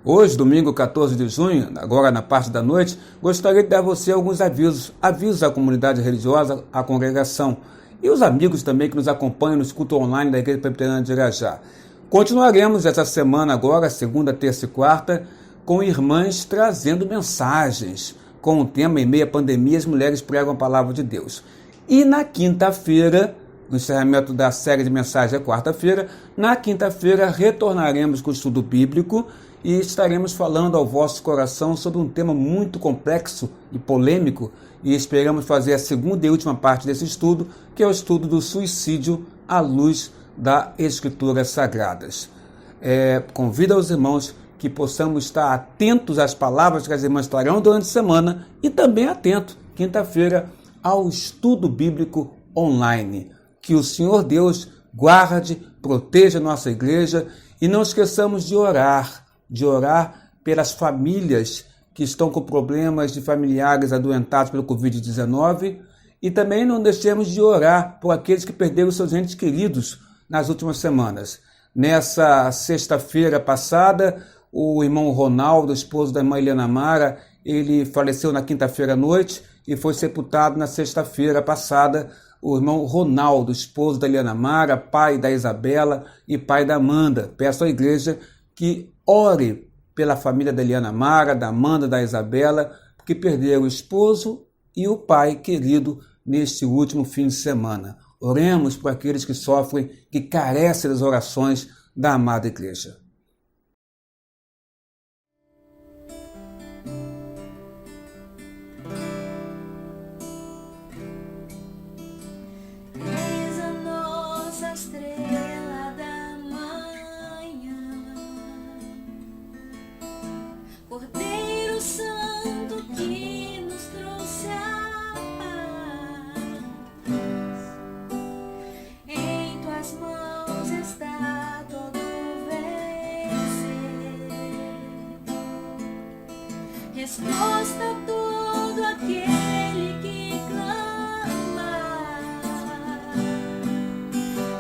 Hoje, domingo 14 de junho, agora na parte da noite, gostaria de dar a você alguns avisos à comunidade religiosa, à congregação e os amigos também que nos acompanham no culto online da Igreja Presbiteriana de Irajá. Continuaremos essa semana agora, segunda, terça e quarta, com irmãs trazendo mensagens com o tema Em Meio à Pandemia, as mulheres pregam a palavra de Deus. E na quinta-feira, no encerramento da série de mensagens é quarta-feira, na quinta-feira retornaremos com o estudo bíblico e estaremos falando ao vosso coração sobre um tema muito complexo e polêmico, e esperamos fazer a segunda e última parte desse estudo, que é o estudo do suicídio à luz das Escrituras Sagradas. Convido aos irmãos que possamos estar atentos às palavras que as irmãs trarão durante a semana e também atento, quinta-feira, ao estudo bíblico online. Que o Senhor Deus guarde, proteja a nossa igreja e não esqueçamos de orar pelas famílias que estão com problemas de familiares adoentados pelo Covid-19 e também não deixemos de orar por aqueles que perderam seus entes queridos nas últimas semanas. Nessa sexta-feira passada, o irmão Ronaldo, esposo da irmã Eliana Mara, ele faleceu na quinta-feira à noite e foi sepultado na sexta-feira passada. O irmão Ronaldo, esposo da Eliana Mara, pai da Isabela e pai da Amanda. Peço à igreja que ore pela família da Eliana Mara, da Amanda, da Isabela, que perderam o esposo e o pai querido neste último fim de semana. Oremos por aqueles que sofrem, que carecem das orações da amada igreja. Resposta a todo aquele que clama.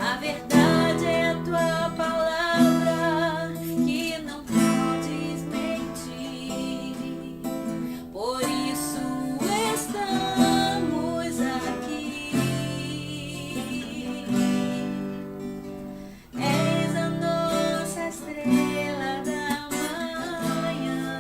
A verdade é a tua palavra que não podes mentir. Por isso estamos aqui. És a nossa estrela da manhã.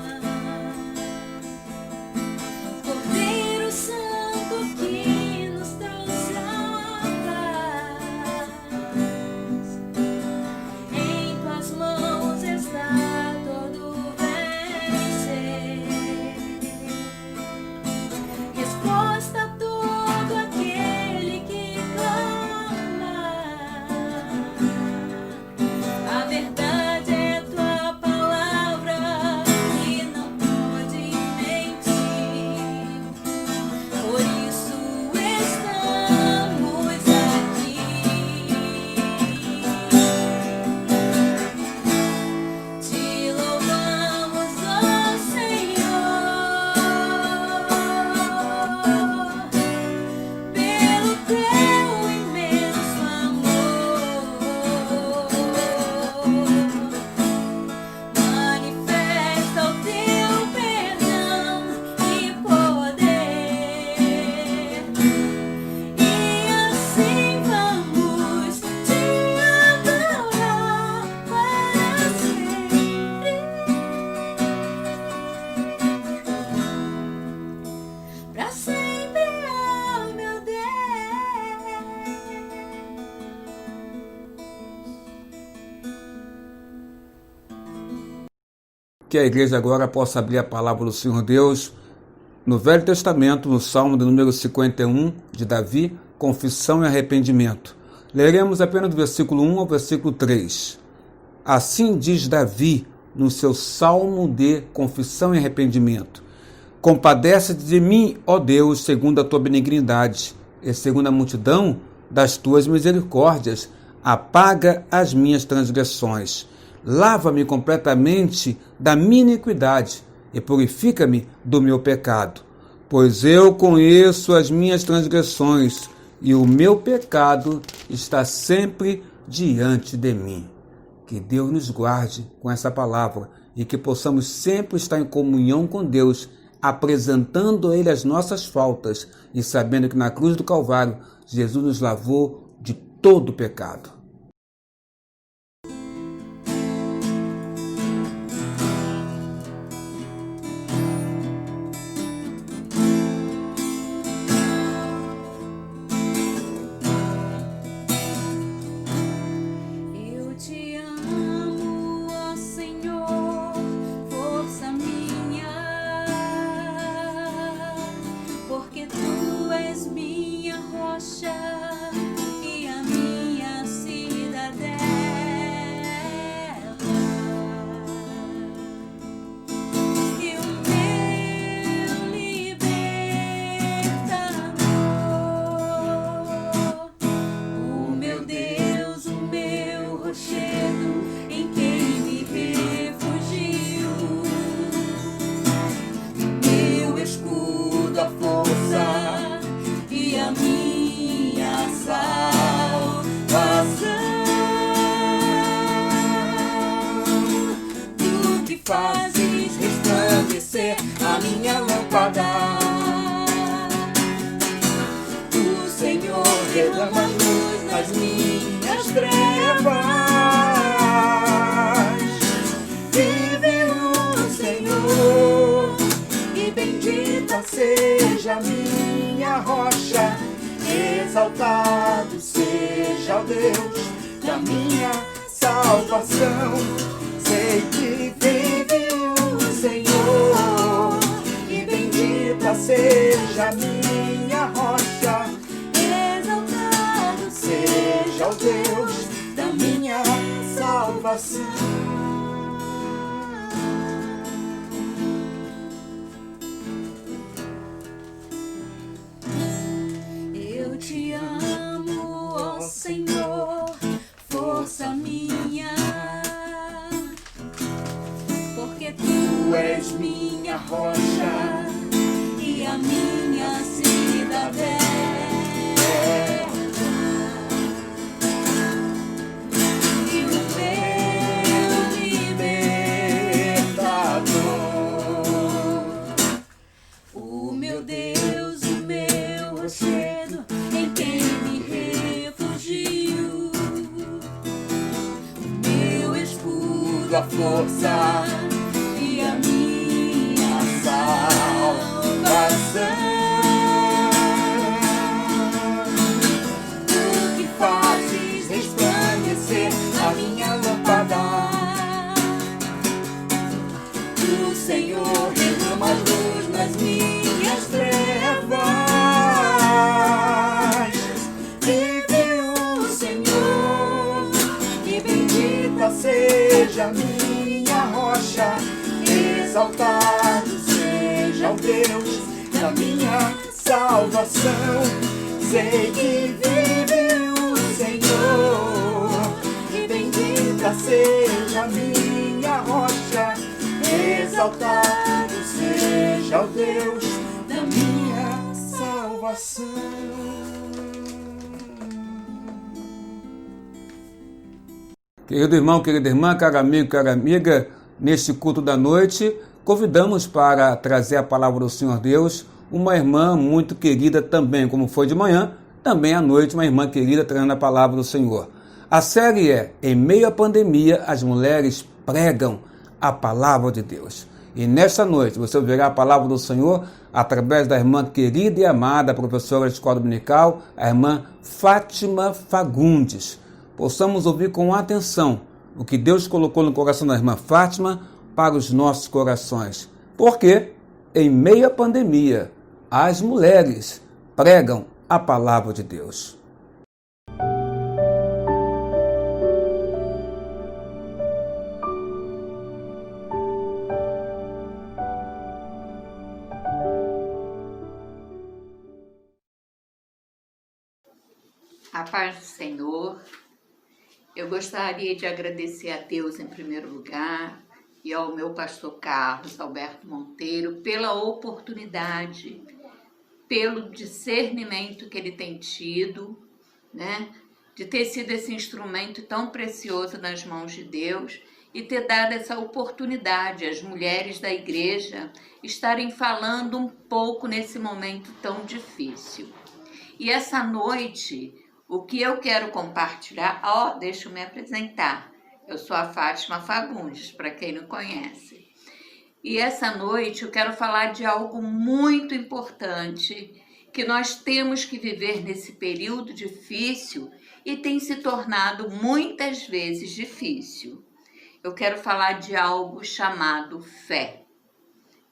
Que a igreja agora possa abrir a palavra do Senhor Deus no Velho Testamento, no Salmo de número 51 de Davi, confissão e arrependimento. Leremos apenas do versículo 1 ao versículo 3. Assim diz Davi no seu Salmo de confissão e arrependimento: Compadece-te de mim, ó Deus, segundo a tua benignidade, e segundo a multidão das tuas misericórdias, apaga as minhas transgressões. Lava-me completamente da minha iniquidade e purifica-me do meu pecado. Pois eu conheço as minhas transgressões e o meu pecado está sempre diante de mim. Que Deus nos guarde com essa palavra e que possamos sempre estar em comunhão com Deus, apresentando a Ele as nossas faltas e sabendo que na cruz do Calvário Jesus nos lavou de todo o pecado. Eu te amo, ó Senhor, força minha, porque tu és minha rocha e a minha cidadela, e o meu libertador, o meu Deus, o meu rochedo, em quem me refugio, meu escudo, a força e a minha salvação. Tu que fazes resplandecer a minha lâmpada, o Senhor derrama luz nas minhas trevas. Vive o Senhor e bendita seja minha rocha. Exaltado seja o Deus da minha salvação. Sei que vive o Senhor e bendita seja minha rocha. Exaltado seja o Deus da minha salvação. Eu te amo, ó Senhor, força minha, porque tu és minha rocha e a minha cidadela, e o meu libertador, o meu Deus, o meu rochedo, em quem me refugio, meu escudo, a força e a minha salvação. Tu que fazes resplandecer a minha lâmpada, o Senhor derrama luz nas minhas trevas. Vive o Senhor e bendita seja minha rocha. Exaltado seja o Deus da minha salvação. Sei que vive o Senhor e bendita seja minha rocha. Exaltado seja o Deus da minha salvação. Querido irmão, querida irmã, caro amigo, cara amiga, neste culto da noite, convidamos para trazer a palavra do Senhor Deus uma irmã muito querida também, como foi de manhã, também à noite, uma irmã querida trazendo a palavra do Senhor. A série é Em Meio à Pandemia, as Mulheres Pregam a Palavra de Deus. E nesta noite você ouvirá a palavra do Senhor através da irmã querida e amada, professora de escola dominical, a irmã Fátima Fagundes. Possamos ouvir com atenção o que Deus colocou no coração da irmã Fátima para os nossos corações. Porque, em meio à pandemia, as mulheres pregam a palavra de Deus. A paz do Senhor. Eu gostaria de agradecer a Deus em primeiro lugar e ao meu pastor Carlos Alberto Monteiro pela oportunidade, pelo discernimento que ele tem tido, né, de ter sido esse instrumento tão precioso nas mãos de Deus e ter dado essa oportunidade às mulheres da igreja estarem falando um pouco nesse momento tão difícil. E essa noite, o que eu quero compartilhar, deixa eu me apresentar. Eu sou a Fátima Fagundes, para quem não conhece. E essa noite eu quero falar de algo muito importante que nós temos que viver nesse período difícil e tem se tornado muitas vezes difícil. Eu quero falar de algo chamado fé.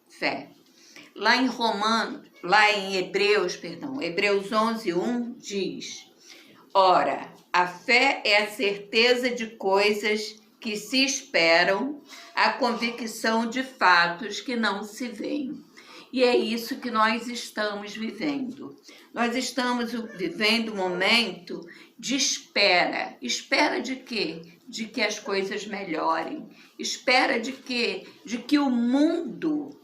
Fé. Lá em Hebreus 11:1 diz: ora, a fé é a certeza de coisas que se esperam, a convicção de fatos que não se veem. E é isso que nós estamos vivendo. Nós estamos vivendo um momento de espera. Espera de quê? De que as coisas melhorem. Espera de quê? De que o mundo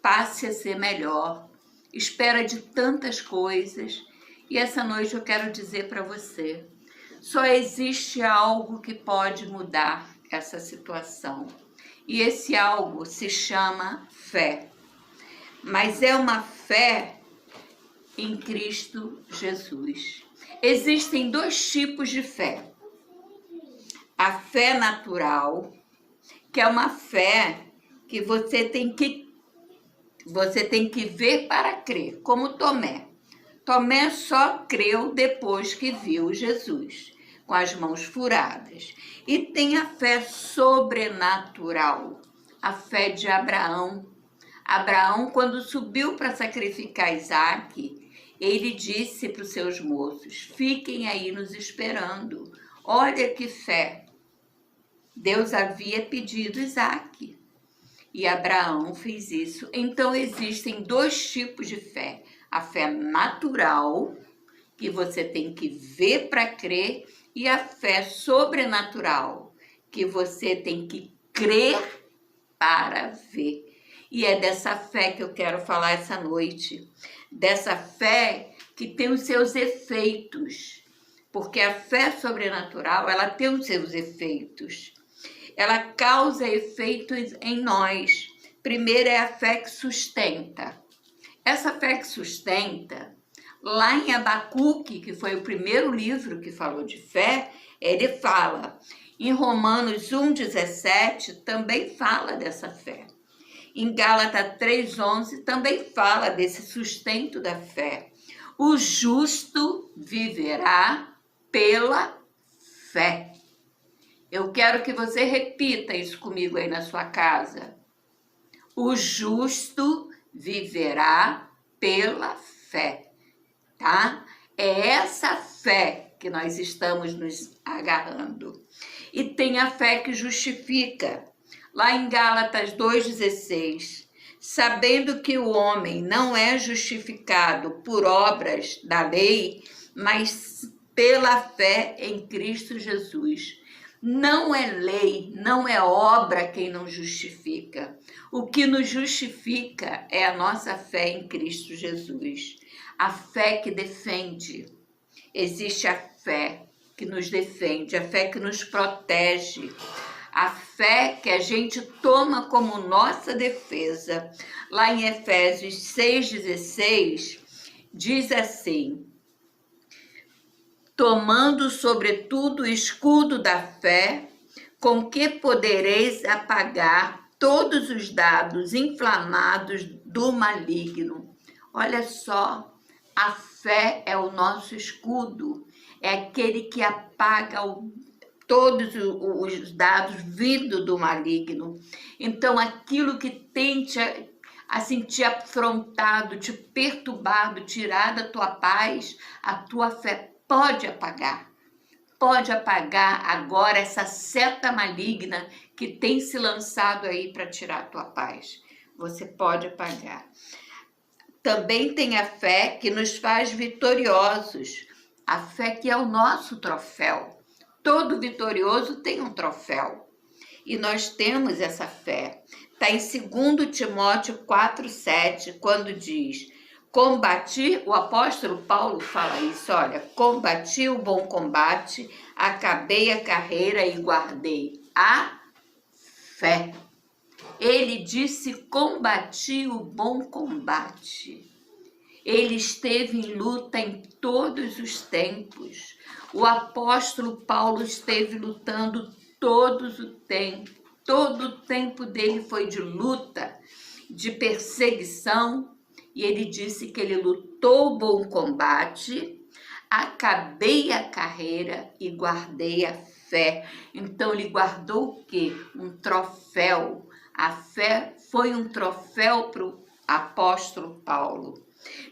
passe a ser melhor. Espera de tantas coisas. E essa noite eu quero dizer para você, só existe algo que pode mudar essa situação. E esse algo se chama fé. Mas é uma fé em Cristo Jesus. Existem dois tipos de fé. A fé natural, que é uma fé que você tem que ver para crer, como Tomé. Tomé só creu depois que viu Jesus, com as mãos furadas. E tem a fé sobrenatural, a fé de Abraão. Abraão, quando subiu para sacrificar Isaque, ele disse para os seus moços: fiquem aí nos esperando. Olha que fé! Deus havia pedido Isaque e Abraão fez isso. Então existem dois tipos de fé. A fé natural, que você tem que ver para crer, e a fé sobrenatural, que você tem que crer para ver. E é dessa fé que eu quero falar essa noite. Dessa fé que tem os seus efeitos. Porque a fé sobrenatural, ela tem os seus efeitos. Ela causa efeitos em nós. Primeiro é a fé que sustenta. Essa fé que sustenta, lá em Abacuque, que foi o primeiro livro que falou de fé, ele fala. Em Romanos 1,17 também fala dessa fé. Em Gálatas 3,11 também fala desse sustento da fé. O justo viverá pela fé. Eu quero que você repita isso comigo aí na sua casa. O justo viverá pela fé, tá? É essa fé que nós estamos nos agarrando. E tem a fé que justifica. Lá em Gálatas 2,16, sabendo que o homem não é justificado por obras da lei, mas pela fé em Cristo Jesus. Não é lei, não é obra quem nos justifica. O que nos justifica é a nossa fé em Cristo Jesus. A fé que defende. Existe a fé que nos defende, a fé que nos protege. A fé que a gente toma como nossa defesa. Lá em Efésios 6,16, diz assim: tomando sobretudo o escudo da fé, com que podereis apagar todos os dardos inflamados do maligno. Olha só, a fé é o nosso escudo, é aquele que apaga todos os dados vindo do maligno. Então, aquilo que tem te afrontado, te perturbado, tirar da tua paz, a tua fé pode apagar. Pode apagar agora essa seta maligna que tem se lançado aí para tirar a tua paz. Você pode apagar. Também tem a fé que nos faz vitoriosos. A fé que é o nosso troféu. Todo vitorioso tem um troféu. E nós temos essa fé. Está em 2 Timóteo 4,7, quando diz: Combati, o apóstolo Paulo fala isso, olha, combati o bom combate, acabei a carreira e guardei a fé. Ele disse, combati o bom combate. Ele esteve em luta em todos os tempos. O apóstolo Paulo esteve lutando todo o tempo dele foi de luta, de perseguição, e ele disse que ele lutou o bom combate, acabei a carreira e guardei a fé. Então ele guardou o quê? Um troféu. A fé foi um troféu para o apóstolo Paulo.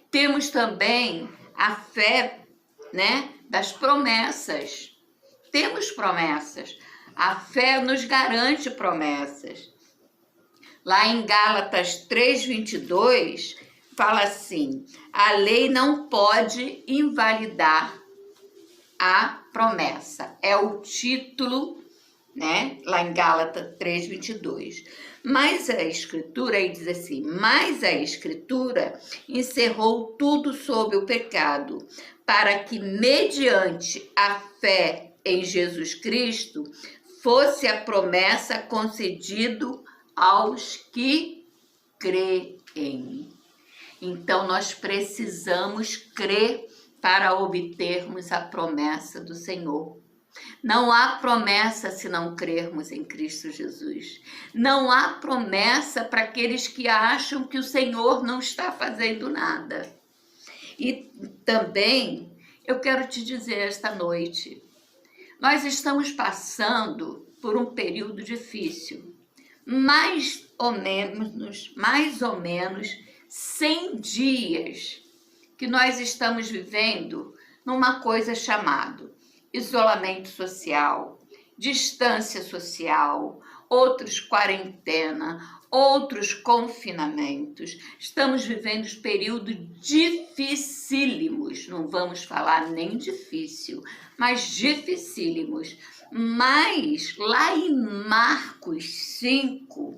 Temos também a fé, né, das promessas. Temos promessas. A fé nos garante promessas. Lá em Gálatas 3:22, fala assim, a lei não pode invalidar a promessa. É o título, né? Lá em Gálatas 3:22. Mas a Escritura, aí diz assim, mas a Escritura encerrou tudo sobre o pecado, para que mediante a fé em Jesus Cristo fosse a promessa concedido aos que creem. Então, nós precisamos crer para obtermos a promessa do Senhor. Não há promessa se não crermos em Cristo Jesus. Não há promessa para aqueles que acham que o Senhor não está fazendo nada. E também, eu quero te dizer esta noite, nós estamos passando por um período difícil. Mais ou menos 100 dias que nós estamos vivendo numa coisa chamada isolamento social, distância social, outros quarentena, outros confinamentos. Estamos vivendo períodos dificílimos, não vamos falar nem difícil, mas dificílimos. Mas lá em Marcos 5,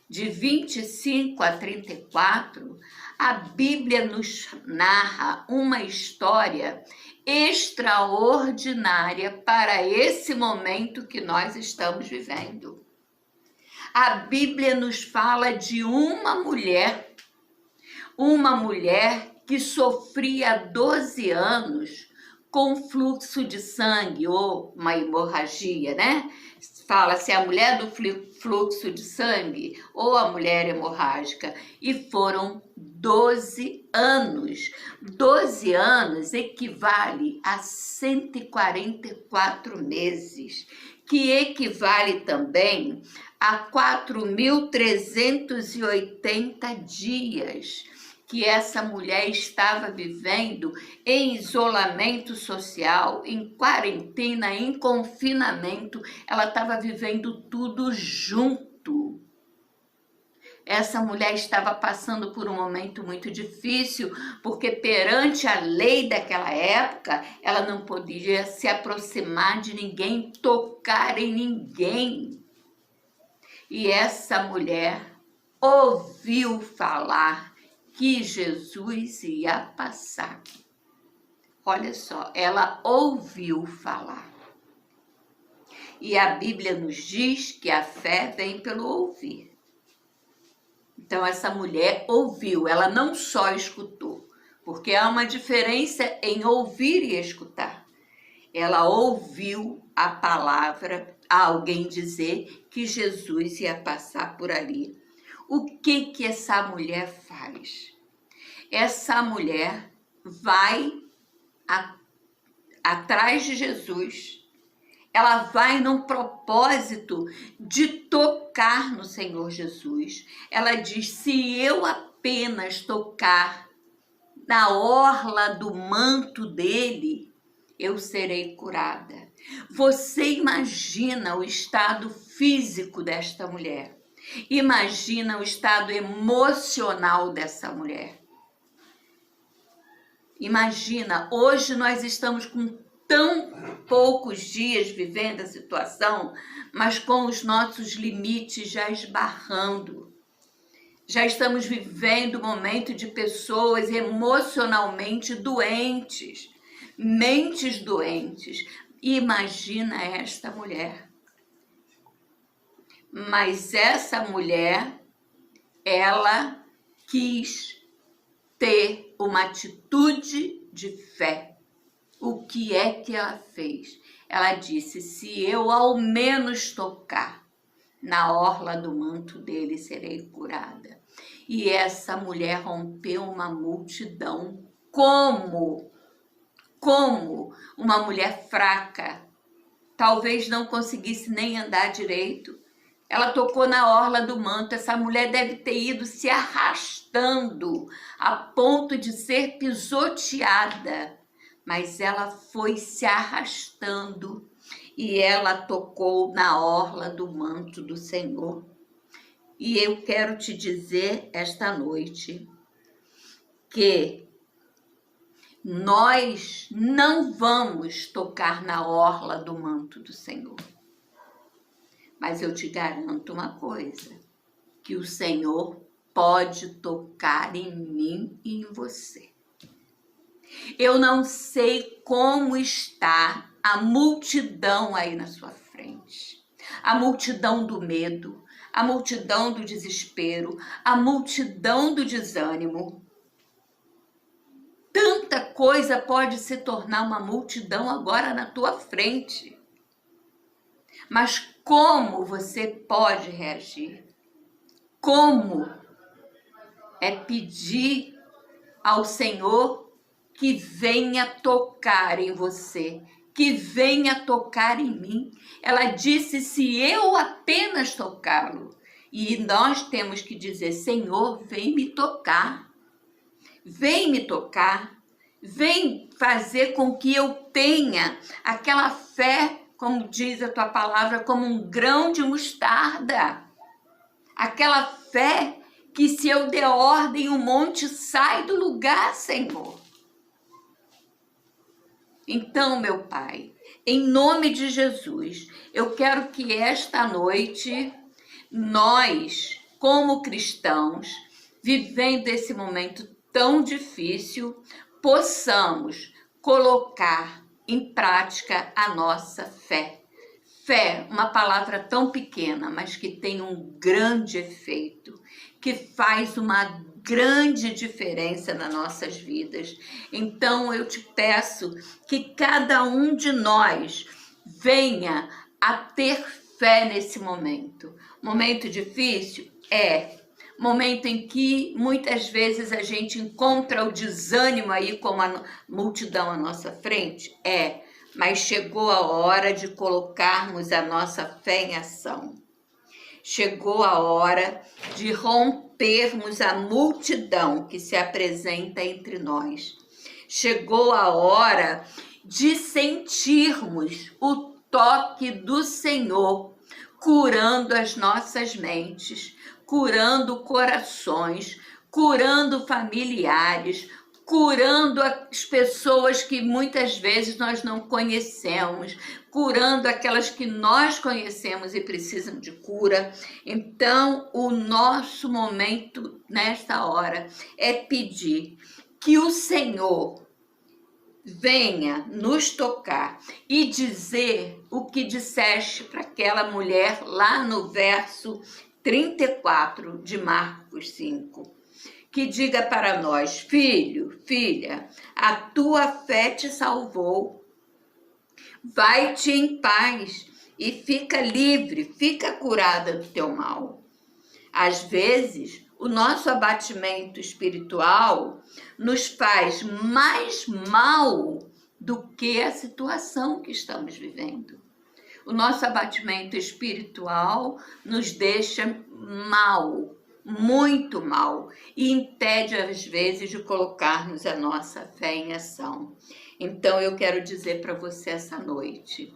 de 25 a 34, a Bíblia nos narra uma história extraordinária para esse momento que nós estamos vivendo. A Bíblia nos fala de uma mulher que sofria há 12 anos com fluxo de sangue ou uma hemorragia, né? Fala-se a mulher do fluxo de sangue ou a mulher hemorrágica. E foram 12 anos. 12 anos equivale a 144 meses, que equivale também a 4.380 dias que essa mulher estava vivendo em isolamento social, em quarentena, em confinamento. Ela estava vivendo tudo junto. Essa mulher estava passando por um momento muito difícil, porque perante a lei daquela época, ela não podia se aproximar de ninguém, tocar em ninguém. E essa mulher ouviu falar que Jesus ia passar. Olha só, ela ouviu falar. E a Bíblia nos diz que a fé vem pelo ouvir. Então essa mulher ouviu, ela não só escutou, porque há uma diferença em ouvir e escutar. Ela ouviu a palavra, alguém dizer que Jesus ia passar por ali. O que essa mulher faz? Essa mulher vai atrás de Jesus. Ela vai num propósito de tocar no Senhor Jesus. Ela diz, se eu apenas tocar na orla do manto dele, eu serei curada. Você imagina o estado físico desta mulher. Imagina o estado emocional dessa mulher. Imagina, hoje nós estamos com tão poucos dias vivendo a situação, mas com os nossos limites já esbarrando. Já estamos vivendo um momento de pessoas emocionalmente doentes, mentes doentes. Imagina esta mulher. Mas essa mulher, ela quis ter uma atitude de fé. O que é que ela fez? Ela disse: se eu ao menos tocar na orla do manto dele, serei curada. E essa mulher rompeu uma multidão. Como? Como uma mulher fraca, talvez não conseguisse nem andar direito. Ela tocou na orla do manto. Essa mulher deve ter ido se arrastando a ponto de ser pisoteada. Mas ela foi se arrastando e ela tocou na orla do manto do Senhor. E eu quero te dizer esta noite que nós não vamos tocar na orla do manto do Senhor. Mas eu te garanto uma coisa, que o Senhor pode tocar em mim e em você. Eu não sei como está a multidão aí na sua frente. A multidão do medo, a multidão do desespero, a multidão do desânimo. Tanta coisa pode se tornar uma multidão agora na tua frente. Mas como você pode reagir? Como? É pedir ao Senhor que venha tocar em você, que venha tocar em mim. Ela disse: se eu apenas tocá-lo. E nós temos que dizer: Senhor, vem me tocar. Vem me tocar. Vem fazer com que eu tenha aquela fé, como diz a tua palavra, como um grão de mostarda. Aquela fé que, se eu der ordem, o monte sai do lugar, Senhor. Então, meu Pai, em nome de Jesus, eu quero que esta noite nós, como cristãos, vivendo esse momento tão difícil, possamos colocar em prática a nossa fé. Fé, uma palavra tão pequena, mas que tem um grande efeito, que faz uma grande diferença nas nossas vidas. Então eu te peço que cada um de nós venha a ter fé nesse momento. Momento difícil? É. Momento em que muitas vezes a gente encontra o desânimo aí como a multidão à nossa frente? É. Mas chegou a hora de colocarmos a nossa fé em ação. Chegou a hora de rompermos a multidão que se apresenta entre nós. Chegou a hora de sentirmos o toque do Senhor, curando as nossas mentes, curando corações, curando familiares, curando as pessoas que muitas vezes nós não conhecemos, curando aquelas que nós conhecemos e precisam de cura. Então, o nosso momento nesta hora é pedir que o Senhor venha nos tocar e dizer o que disseste para aquela mulher lá no verso 34 de Marcos 5. Que diga para nós: filho, filha, a tua fé te salvou. Vai-te em paz e fica livre, fica curada do teu mal. Às vezes, o nosso abatimento espiritual nos faz mais mal do que a situação que estamos vivendo. O nosso abatimento espiritual nos deixa mal, muito mal, e impede às vezes de colocarmos a nossa fé em ação. Então eu quero dizer para você essa noite: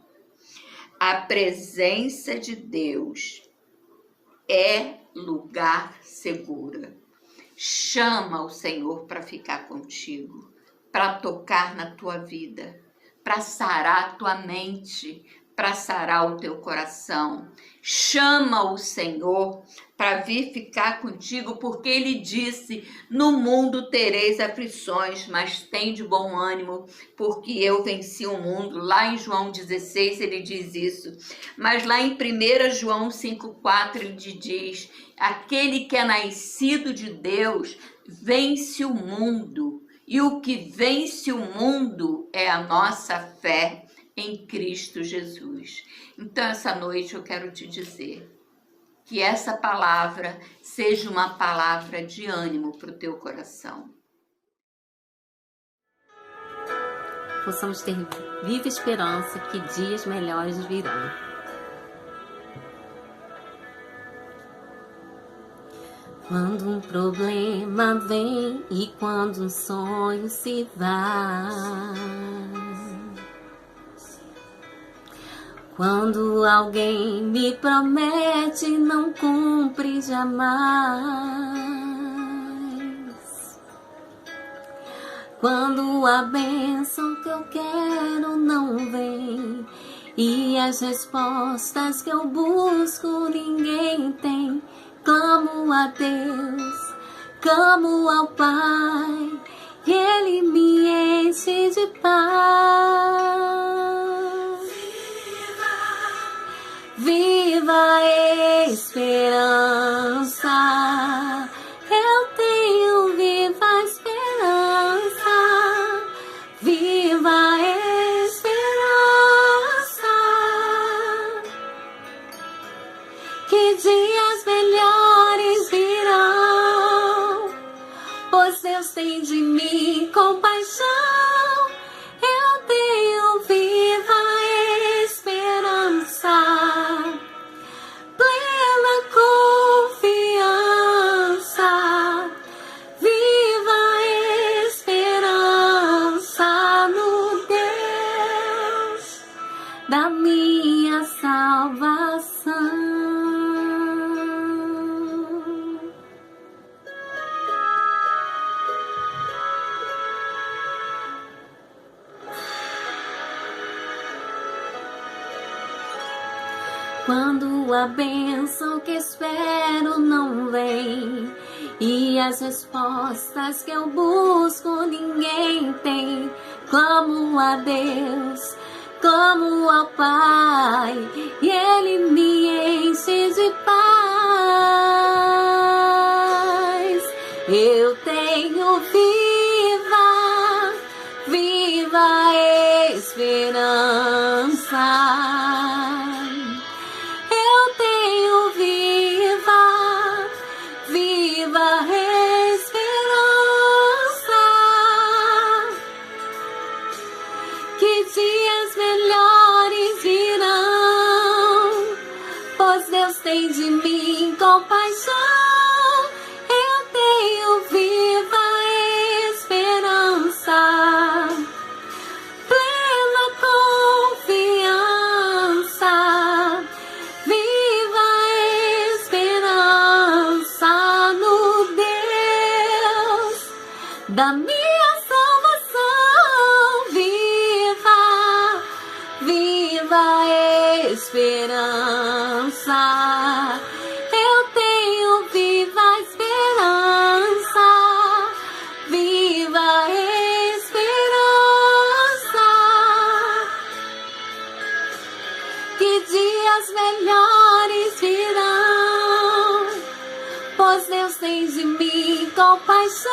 a presença de Deus é lugar seguro. Chama o Senhor para ficar contigo, para tocar na tua vida, para sarar a tua mente, para sarar o teu coração. Chama o Senhor para vir ficar contigo, porque Ele disse: no mundo tereis aflições, mas tem de bom ânimo, porque eu venci o mundo. Lá em João 16 ele diz isso. Mas lá em 1 João 5,4 ele diz: aquele que é nascido de Deus vence o mundo, e o que vence o mundo é a nossa fé em Cristo Jesus. Então, essa noite eu quero te dizer que essa palavra seja uma palavra de ânimo para o teu coração. Possamos ter viva esperança que dias melhores virão. Quando um problema vem e quando um sonho se vai, quando alguém me promete e não cumpre jamais, quando a bênção que eu quero não vem e as respostas que eu busco ninguém tem, clamo a Deus, clamo ao Pai, e Ele me enche de paz. Viva a esperança, eu tenho viva a esperança, viva a esperança, que dias melhores virão, pois Deus tem de mim compaixão, eu tenho viva a esperança. Da minha salvação. Quando a bênção que espero não vem e as respostas que eu busco ninguém tem, clamo a Deus, clamo ao Pai, e Ele me enche de paz. Eu tenho viva, viva a esperança. Eu tenho viva, viva a esperança, que dias melhores virão, pois Deus tem de mim compaixão, eu tenho viva esperança, plena confiança, viva esperança no Deus da minha salvação, viva a esperança, eu tenho viva a esperança, viva a esperança, que dias melhores virão, pois Deus tem de mim compaixão.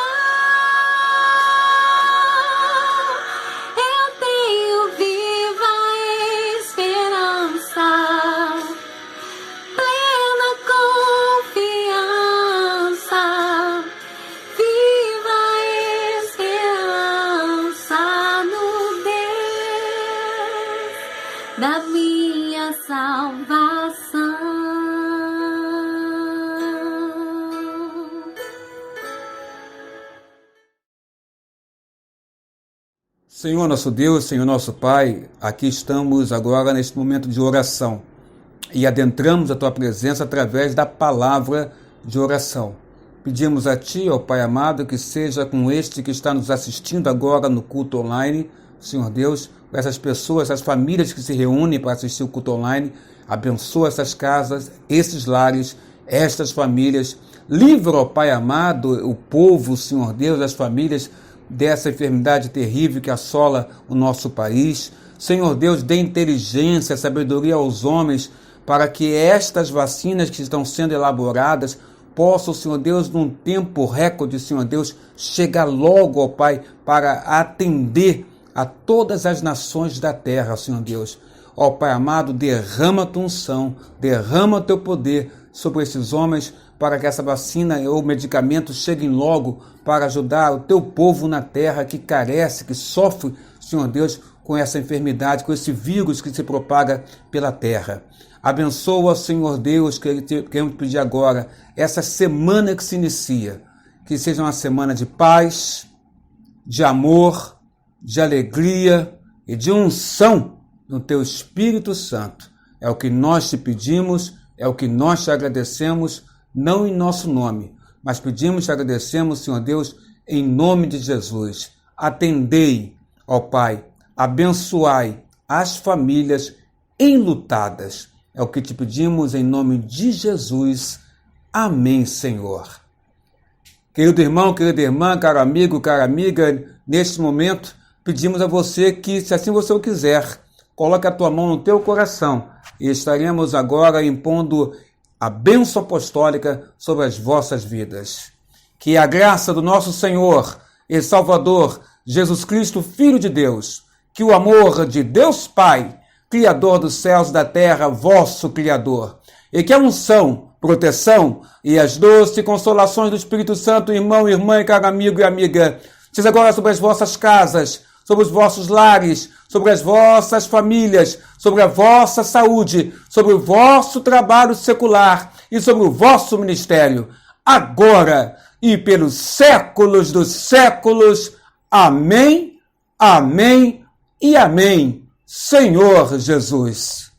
Da minha salvação. Senhor nosso Deus, Senhor nosso Pai, aqui estamos agora neste momento de oração e adentramos a Tua presença através da palavra de oração. Pedimos a Ti, ó Pai amado, que seja com este que está nos assistindo agora no culto online, Senhor Deus, essas pessoas, essas famílias que se reúnem para assistir o culto online. Abençoa essas casas, esses lares, estas famílias. Livra, ó Pai amado, o povo, Senhor Deus, as famílias dessa enfermidade terrível que assola o nosso país. Senhor Deus, dê inteligência, sabedoria aos homens para que estas vacinas que estão sendo elaboradas possam, Senhor Deus, num tempo recorde, Senhor Deus, chegar logo, ó Pai, para atender a todas as nações da terra, Senhor Deus. Ó Pai amado, derrama a tua unção, derrama o teu poder sobre esses homens para que essa vacina ou medicamento cheguem logo para ajudar o teu povo na terra que carece, que sofre, Senhor Deus, com essa enfermidade, com esse vírus que se propaga pela terra. Abençoa, Senhor Deus, que queremos pedir agora, essa semana que se inicia, que seja uma semana de paz, de amor, de alegria e de unção no teu Espírito Santo. É o que nós te pedimos, é o que nós te agradecemos, não em nosso nome, mas pedimos e te agradecemos, Senhor Deus, em nome de Jesus. Atendei, ó Pai, abençoai as famílias enlutadas. É o que te pedimos em nome de Jesus. Amém, Senhor. Querido irmão, querida irmã, caro amigo, cara amiga, neste momento pedimos a você que, se assim você o quiser, coloque a tua mão no teu coração e estaremos agora impondo a bênção apostólica sobre as vossas vidas. Que a graça do nosso Senhor e Salvador Jesus Cristo, Filho de Deus, que o amor de Deus Pai, Criador dos céus e da terra, vosso Criador, e que a unção, proteção e as doces consolações do Espírito Santo, irmão, irmã e caro amigo e amiga, seja agora sobre as vossas casas, sobre os vossos lares, sobre as vossas famílias, sobre a vossa saúde, sobre o vosso trabalho secular e sobre o vosso ministério, agora e pelos séculos dos séculos. Amém, amém e amém. Senhor Jesus.